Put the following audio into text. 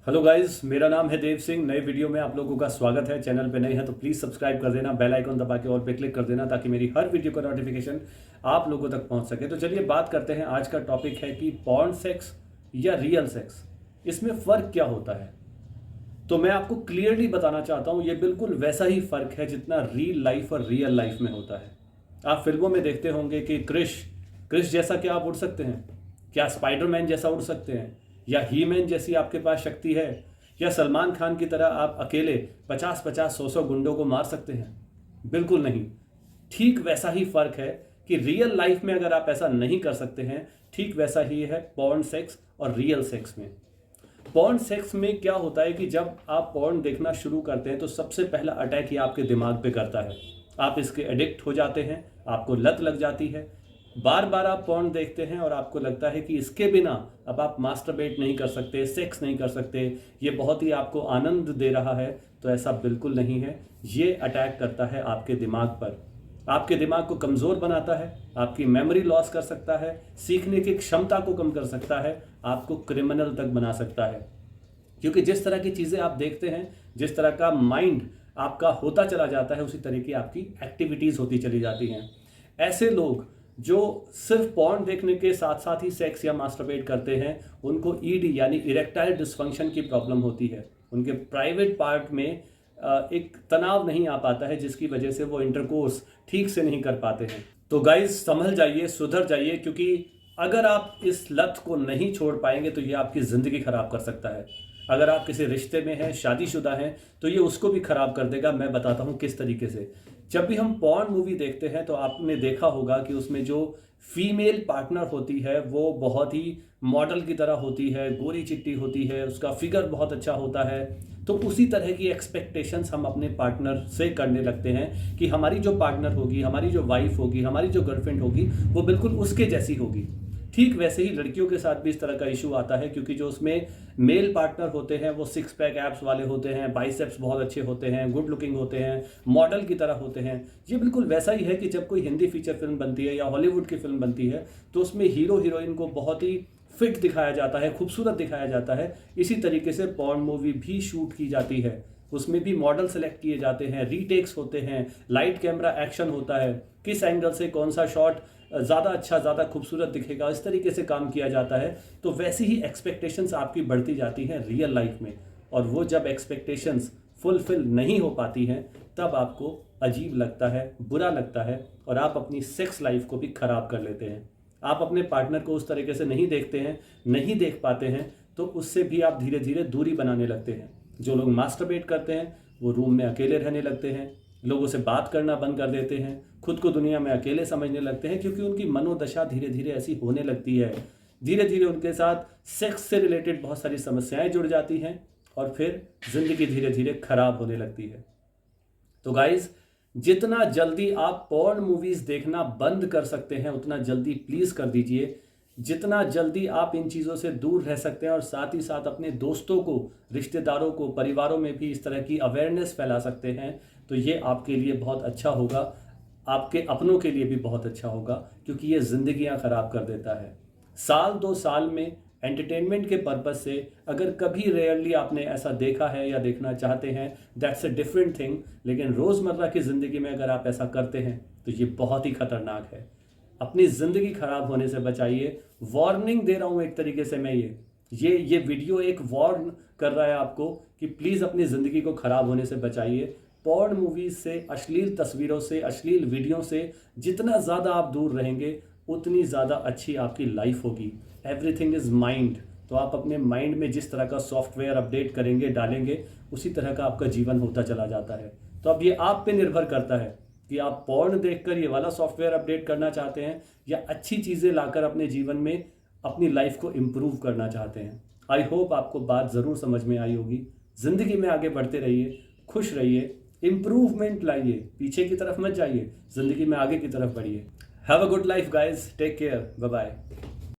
Hello guys, मेरा नाम है देव सिंह। नए वीडियो में आप लोगों का स्वागत है। चैनल पे नए हैं तो प्लीज़ सब्सक्राइब कर देना, बेल आइकन दबा के ऑल पे क्लिक कर देना ताकि मेरी हर वीडियो का नोटिफिकेशन आप लोगों तक पहुंच सके। तो चलिए बात करते हैं। आज का टॉपिक है कि पॉर्न सेक्स या रियल सेक्स, इसमें फ़र्क क्या होता है। तो मैं आपको क्लियरली बताना चाहता हूँ, ये बिल्कुल वैसा ही फ़र्क है जितना रियल लाइफ और रियल लाइफ में होता है। आप फिल्मों में देखते होंगे कि क्रिश जैसा क्या आप उड़ सकते हैं, क्या स्पाइडरमैन जैसा उड़ सकते हैं, या ही मैन जैसी आपके पास शक्ति है, या सलमान खान की तरह आप अकेले 50-50 100-100 गुंडों को मार सकते हैं। बिल्कुल नहीं। ठीक वैसा ही फ़र्क है कि रियल लाइफ में अगर आप ऐसा नहीं कर सकते हैं, ठीक वैसा ही है पॉर्न सेक्स और रियल सेक्स में। पॉर्न सेक्स में क्या होता है कि जब आप पॉर्न देखना शुरू करते हैं तो सबसे पहला अटैक ही आपके दिमाग पे करता है। आप इसके एडिक्ट हो जाते हैं, आपको लत लग जाती है। बार बार आप पॉर्न देखते हैं और आपको लगता है कि इसके बिना अब आप मास्टरबेट नहीं कर सकते, सेक्स नहीं कर सकते, ये बहुत ही आपको आनंद दे रहा है। तो ऐसा बिल्कुल नहीं है। ये अटैक करता है आपके दिमाग पर, आपके दिमाग को कमज़ोर बनाता है, आपकी मेमोरी लॉस कर सकता है, सीखने की क्षमता को कम कर सकता है, आपको क्रिमिनल तक बना सकता है। क्योंकि जिस तरह की चीज़ें आप देखते हैं, जिस तरह का माइंड आपका होता चला जाता है, उसी तरह की आपकी एक्टिविटीज़ होती चली जाती हैं। ऐसे लोग जो सिर्फ पॉर्न देखने के साथ साथ ही सेक्स या मास्टरबेट करते हैं, उनको ईडी यानी इरेक्टाइल डिसफंक्शन की प्रॉब्लम होती है। उनके प्राइवेट पार्ट में एक तनाव नहीं आ पाता है, जिसकी वजह से वो इंटरकोर्स ठीक से नहीं कर पाते हैं। तो गाइस, संभल जाइए, सुधर जाइए, क्योंकि अगर आप इस लत को नहीं छोड़ पाएंगे तो ये आपकी ज़िंदगी खराब कर सकता है। अगर आप किसी रिश्ते में हैं, शादीशुदा हैं, तो ये उसको भी खराब कर देगा। मैं बताता हूँ किस तरीके से। जब भी हम पॉर्न मूवी देखते हैं तो आपने देखा होगा कि उसमें जो फीमेल पार्टनर होती है वो बहुत ही मॉडल की तरह होती है, गोरी चिट्टी होती है, उसका फिगर बहुत अच्छा होता है। तो उसी तरह की एक्सपेक्टेशंस हम अपने पार्टनर से करने लगते हैं कि हमारी जो पार्टनर होगी, हमारी जो वाइफ होगी, हमारी जो गर्लफ्रेंड होगी, वो बिल्कुल उसके जैसी होगी। ठीक वैसे ही लड़कियों के साथ भी इस तरह का इशू आता है, क्योंकि जो उसमें मेल पार्टनर होते हैं वो 6 पैक एब्स वाले होते हैं, बाइसेप्स बहुत अच्छे होते हैं, गुड लुकिंग होते हैं, मॉडल की तरह होते हैं। ये बिल्कुल वैसा ही है कि जब कोई हिंदी फीचर फिल्म बनती है या हॉलीवुड की फिल्म बनती है तो उसमें हीरो हीरोइन को बहुत ही फिट दिखाया जाता है, खूबसूरत दिखाया जाता है। इसी तरीके से पॉर्न मूवी भी शूट की जाती है। उसमें भी मॉडल सेलेक्ट किए जाते हैं, रीटेक्स होते हैं, लाइट कैमरा एक्शन होता है, किस एंगल से कौन सा शॉट ज़्यादा अच्छा, ज़्यादा खूबसूरत दिखेगा, इस तरीके से काम किया जाता है। तो वैसी ही एक्सपेक्टेशंस आपकी बढ़ती जाती हैं रियल लाइफ में, और वो जब एक्सपेक्टेशंस फुलफिल नहीं हो पाती हैं तब आपको अजीब लगता है, बुरा लगता है, और आप अपनी सेक्स लाइफ को भी ख़राब कर लेते हैं। आप अपने पार्टनर को उस तरीके से नहीं देखते हैं, नहीं देख पाते हैं, तो उससे भी आप धीरे धीरे दूरी बनाने लगते हैं। जो लोग मास्टरबेट करते हैं वो रूम में अकेले रहने लगते हैं, लोगों से बात करना बंद कर देते हैं, खुद को दुनिया में अकेले समझने लगते हैं, क्योंकि उनकी मनोदशा धीरे धीरे ऐसी होने लगती है। धीरे धीरे उनके साथ सेक्स से रिलेटेड बहुत सारी समस्याएं जुड़ जाती हैं और फिर ज़िंदगी धीरे धीरे खराब होने लगती है। तो गाइज, जितना जल्दी आप पॉर्न मूवीज़ देखना बंद कर सकते हैं उतना जल्दी प्लीज़ कर दीजिए। जितना जल्दी आप इन चीज़ों से दूर रह सकते हैं और साथ ही साथ अपने दोस्तों को, रिश्तेदारों को, परिवारों में भी इस तरह की अवेयरनेस फैला सकते हैं, तो ये आपके लिए बहुत अच्छा होगा, आपके अपनों के लिए भी बहुत अच्छा होगा, क्योंकि ये ज़िंदगियां ख़राब कर देता है। साल 2 साल में एंटरटेनमेंट के पर्पज़ से अगर कभी रेयरली आपने ऐसा देखा है या देखना चाहते हैं, दैट्स अ डिफरेंट थिंग। लेकिन रोज़मर्रा की ज़िंदगी में अगर आप ऐसा करते हैं तो ये बहुत ही ख़तरनाक है। अपनी ज़िंदगी ख़राब होने से बचाइए। वार्निंग दे रहा हूँ एक तरीके से मैं, ये वीडियो एक वार्न कर रहा है आपको कि प्लीज़ अपनी ज़िंदगी को ख़राब होने से बचाइए। पॉर्न मूवीज़ से, अश्लील तस्वीरों से, अश्लील वीडियो से जितना ज़्यादा आप दूर रहेंगे उतनी ज़्यादा अच्छी आपकी लाइफ होगी। Everything is mind. तो आप अपने माइंड में जिस तरह का सॉफ्टवेयर अपडेट करेंगे, डालेंगे, उसी तरह का आपका जीवन होता चला जाता है। तो अब ये आप पे निर्भर करता है कि आप पॉर्न देखकर ये वाला सॉफ्टवेयर अपडेट करना चाहते हैं या अच्छी चीज़ें लाकर अपने जीवन में अपनी लाइफ को इम्प्रूव करना चाहते हैं। आई होप आपको बात ज़रूर समझ में आई होगी। ज़िंदगी में आगे बढ़ते रहिए, खुश रहिए, इम्प्रूवमेंट लाइए, पीछे की तरफ मत जाइए, ज़िंदगी में आगे की तरफ बढ़िए। Have a good life guys, take care, bye bye.